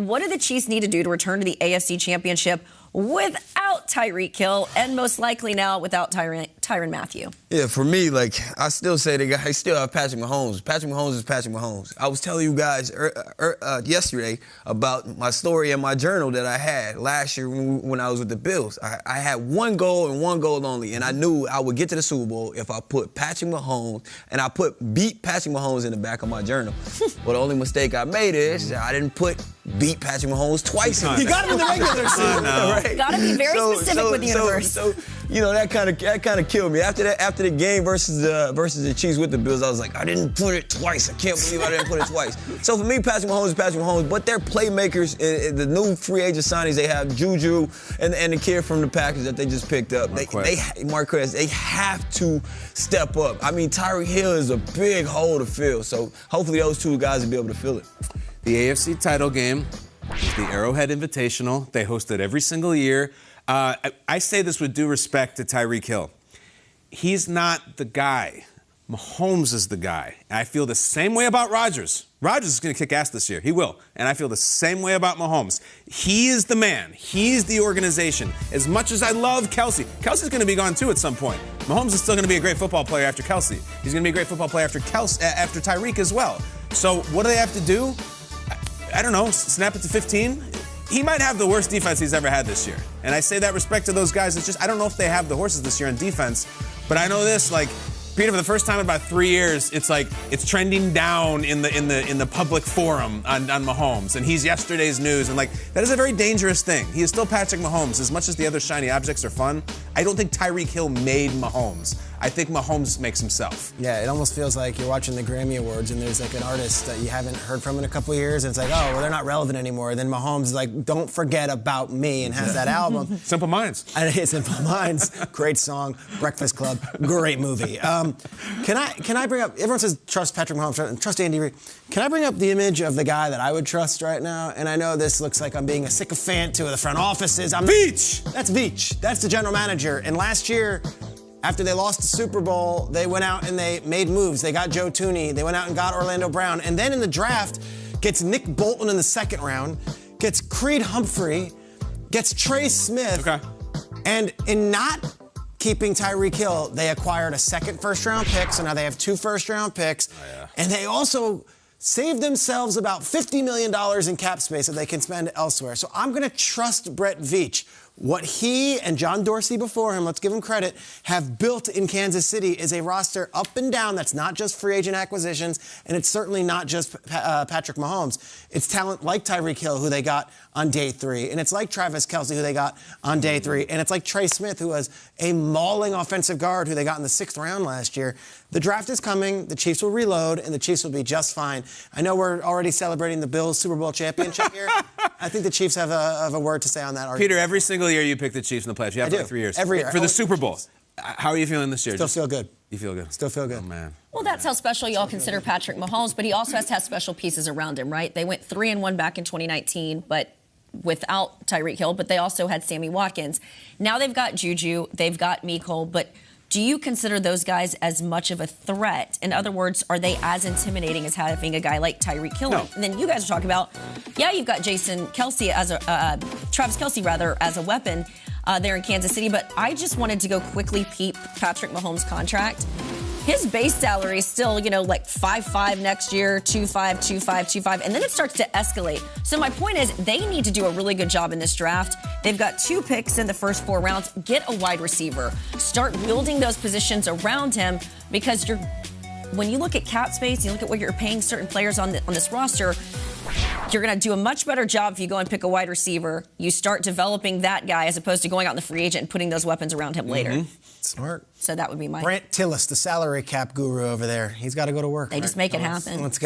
what do the Chiefs need to do to return to the AFC Championship without Tyreek Hill and most likely now without Tyrann Mathieu? Yeah, for me, I still say the guy still have Patrick Mahomes. Patrick Mahomes is Patrick Mahomes. I was telling you guys yesterday about my story in my journal that I had last year when I was with the Bills. I had one goal and one goal only, and I knew I would get to the Super Bowl if I put Patrick Mahomes, and I beat Patrick Mahomes in the back of my journal. Well, the only mistake I made is I didn't put beat Patrick Mahomes twice. You got him in the regular season. Right? Got to be very specific with the universe. So that kind of killed me. After the game versus the Chiefs with the Bills, I was like, I didn't put it twice. I can't believe I didn't put it twice. So for me, Patrick Mahomes is Patrick Mahomes, but they're playmakers. The new free agent signings, they have Juju and the kid from the Packers that they just picked up. Marquez, they have to step up. I mean, Tyreek Hill is a big hole to fill. So hopefully those two guys will be able to fill it. The AFC title game is the Arrowhead Invitational. They host it every single year. I say this with due respect to Tyreek Hill. He's not the guy. Mahomes is the guy. And I feel the same way about Rodgers. Rodgers is going to kick ass this year. He will. And I feel the same way about Mahomes. He is the man. He's the organization. As much as I love Kelsey, Kelsey's going to be gone too at some point. Mahomes is still going to be a great football player after Kelsey. He's going to be a great football player after Tyreek as well. So what do they have to do? I don't know, snap it to 15? He might have the worst defense he's ever had this year. And I say that respect to those guys. It's just, I don't know if they have the horses this year on defense. But I know this, Peter, for the first time in about 3 years, it's trending down in the public forum on Mahomes. And he's yesterday's news. And that is a very dangerous thing. He is still Patrick Mahomes. As much as the other shiny objects are fun, I don't think Tyreek Hill made Mahomes. I think Mahomes makes himself. Yeah, it almost feels like you're watching the Grammy Awards and there's an artist that you haven't heard from in a couple of years and it's like, oh, well, they're not relevant anymore. Then Mahomes is like, don't forget about me, and has that album. Simple Minds. Simple Minds, great song. Breakfast Club, great movie. Can I bring up, everyone says trust Patrick Mahomes, trust Andy Reid. Can I bring up the image of the guy that I would trust right now? And I know this looks like I'm being a sycophant to the front offices. Veach! That's Veach. That's the general manager. And last year, after they lost the Super Bowl, they went out and they made moves. They got Joe Thuney. They went out and got Orlando Brown. And then in the draft, gets Nick Bolton in the second round, gets Creed Humphrey, gets Trey Smith. Okay. And in not keeping Tyreek Hill, they acquired a second first-round pick, so now they have 2 first-round picks. Oh, yeah. And they also saved themselves about $50 million in cap space that they can spend elsewhere. So I'm going to trust Brett Veach. What he and John Dorsey before him, let's give him credit, have built in Kansas City is a roster up and down that's not just free agent acquisitions, and it's certainly not just Patrick Mahomes. It's talent like Tyreek Hill, who they got on day 3, and it's like Travis Kelce, who they got on day 3, and it's like Trey Smith, who was a mauling offensive guard who they got in the 6th round last year. The draft is coming, the Chiefs will reload, and the Chiefs will be just fine. I know we're already celebrating the Bills Super Bowl championship here. I think the Chiefs have a word to say on that argument. Peter, every single year you pick the Chiefs in the playoffs. You have for 3 years. Every year. For the Super Bowl. How are you feeling this year? Still feel good. You feel good? Still feel good. Oh, man. Well, that's how special y'all consider Patrick Mahomes, but he also has to have special pieces around him, right? They went 3-1 back in 2019, but without Tyreek Hill, but they also had Sammy Watkins. Now they've got Juju, they've got Mecole, but do you consider those guys as much of a threat? In other words, are they as intimidating as having a guy like Tyreek Hill? No. And then you guys are talking about, yeah, you've got Travis Kelce rather, as a weapon there in Kansas City. But I just wanted to go quickly peep Patrick Mahomes' contract. His base salary is still, 5.5 next year, 2.5, 2.5, 2.5, and then it starts to escalate. So my point is, they need to do a really good job in this draft. They've got 2 picks in the first 4 rounds. Get a wide receiver. Start building those positions around him, because when you look at cap space, you look at what you're paying certain players on this roster, you're going to do a much better job if you go and pick a wide receiver. You start developing that guy as opposed to going out in the free agent and putting those weapons around him later. Smart. So that would be my... Brant Tillis, the salary cap guru over there. He's got to go to work. They just make it happen. Let's go.